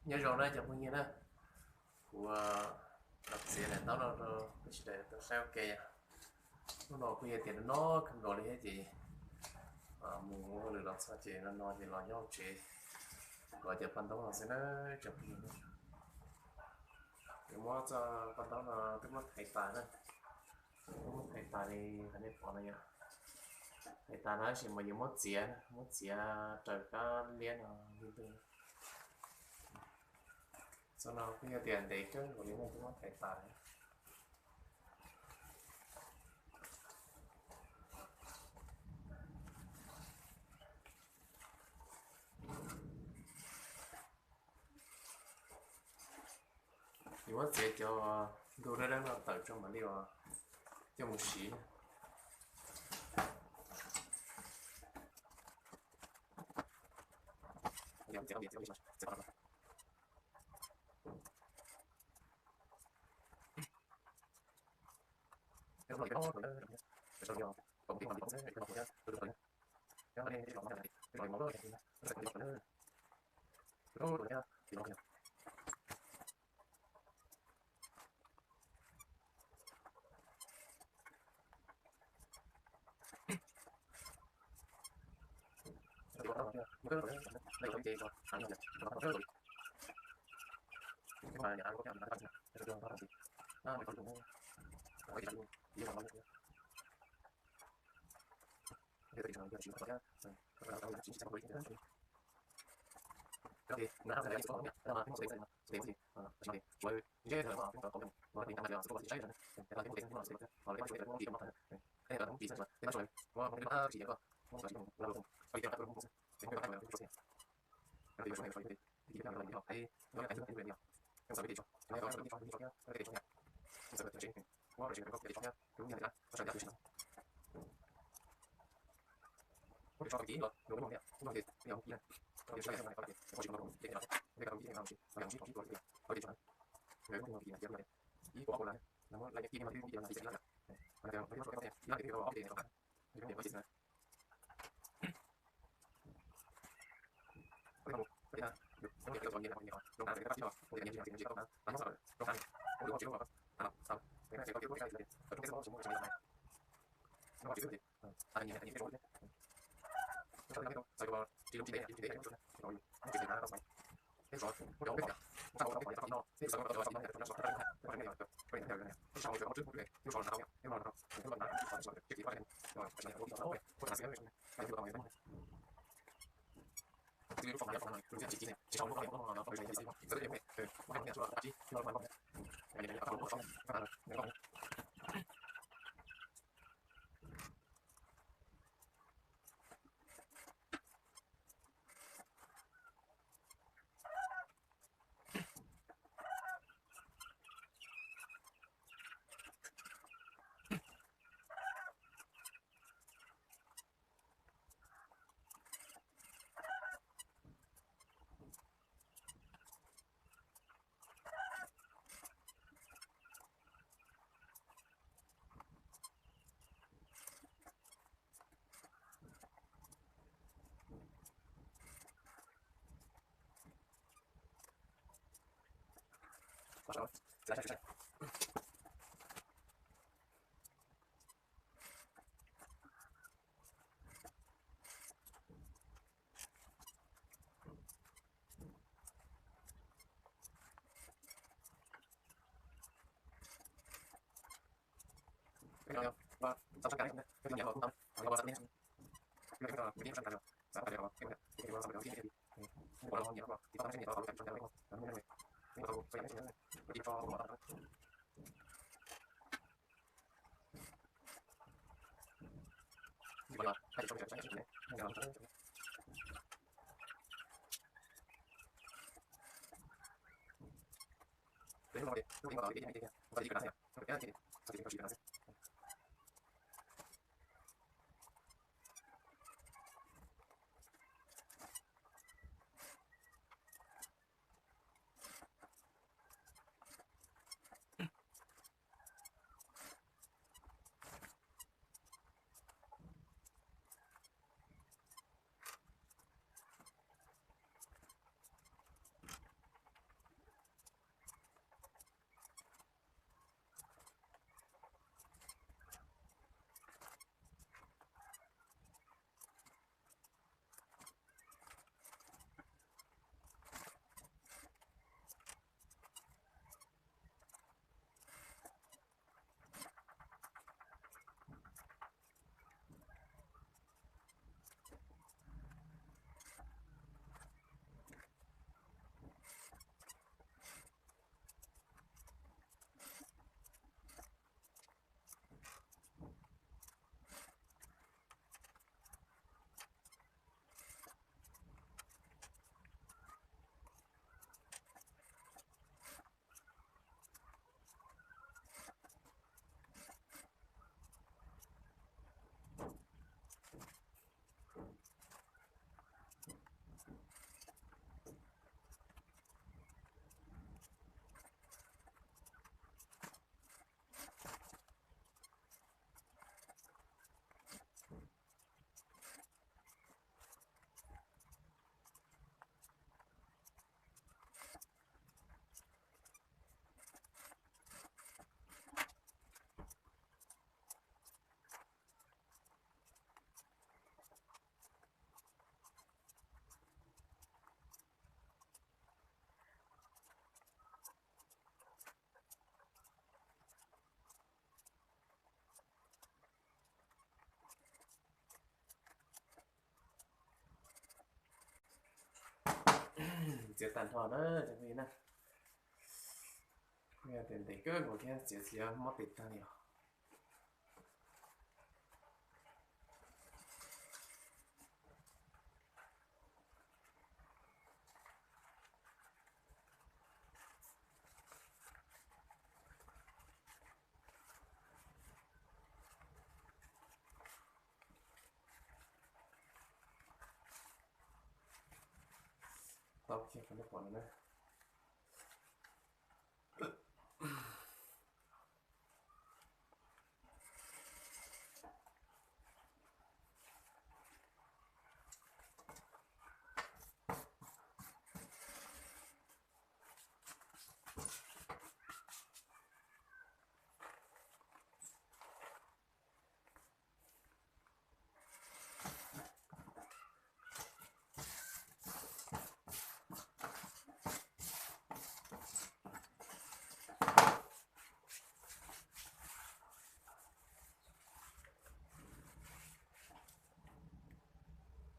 nhớ rồi đây chẳng bao nhiêu nè của đọc xe này nó cái gì đấy tao sao kệ nó bây giờ tiền nó không gọi là gì muốn có được đọc sao chị nó nói thì lo nhau chị gọi cho phần đó là sẽ nó chụp hình cái món cho phần đó là cái món thầy tài đó cái món thầy tài thì thành này bỏ này thầy tài nó chỉ mà những món chĩa trời cá liên liên tương sau đó bây giờ tiền để cái của những cái món thầy tài những món chĩa cho đồ đó là tự trong mà điều cho một xí giờ giờ giờ giờ giờ cái này đó rồi cái đó còn cái mà bị cái nó cái rồi cái này cái nó cái rồi nó cái nó rồi nha thì nó cái đó cái rồi đây là cái rồi anh nhận nó cái rồi cái mà nhà anh có cái anh cái rồi nó gì nó có đúng cái gì nhưng mà nó cái thị trường chỉ có cái chỉ trong cái thì nó sẽ có cái là cái gì gì trong này với cái thời mà chúng ta có mà thì tăng là sẽ có cái rồi cái là cái nó sẽ có cái cái gì mà cái là cũng chỉ là cái rồi mà nó chỉ có không phải là luôn bây giờ nó cũng cái cái là cái gì cái điều này phải thì cái là mình học hay nó là cái cái nhiều nhưng sau khi cho nó có cái cho cái cho nhạc sau đó chính quá rồi có cái cho nhạc đúng như thế đó nó sẽ được có cho cái gì nữa đúng không nhỉ đúng thì cái ông kia thì sai này có thể có chuyện đâu thì nó cái đầu tiên là gì là chỉ có cái có đi cho người có gì là giống này ý của là nó là cái gì mà cái gì là gì là mà cái cái có thể là cái có thể nó thì cái gì là cái một cái là được nó cái còn như là còn nhiều lúc nào cái bác sĩ rồi thì những gì đó là nó rồi lúc này cũng được có chuyện rồi xong cái này sẽ có cái cái này ở trong cái số chúng mình này nó chỉ cái gì anh nhìn cái rồi sau đó sau đó chỉ lúc chỉ để rồi nó chỉ là nó xong thế rồi có đâu biết sau đó phải nó thế sau đó nó nó nó cái này cái này sau đó trước cái cái còn nào cái mà cái mà nó rồi cái gì đó rồi cái này nó có cái này cái đó này cái lúc phòng này lúc chỉ này chỉ sau lúc này nó phải cái gì đó cái này cái này cho chỉ cho nó cái này nó không không rồi lại cái nào và sau cái này cái nhà họ cũng tâm họ vào sẵn cái là cái sản phẩm sản phẩm đó cái mà sản phẩm cái thì của nó nhiều vào thì tao sẽ nhận vào cái trong đấy không nó như này nhưng mà phải cái này đi cho họ nhưng mà hay trong cái này này làm cái đấy là lúc mà cái này và đi cái này cái này thì cái này 接单拖呢，就可以呢。佢有定地腳，我聽少少冇地單了。到時可能可能呢。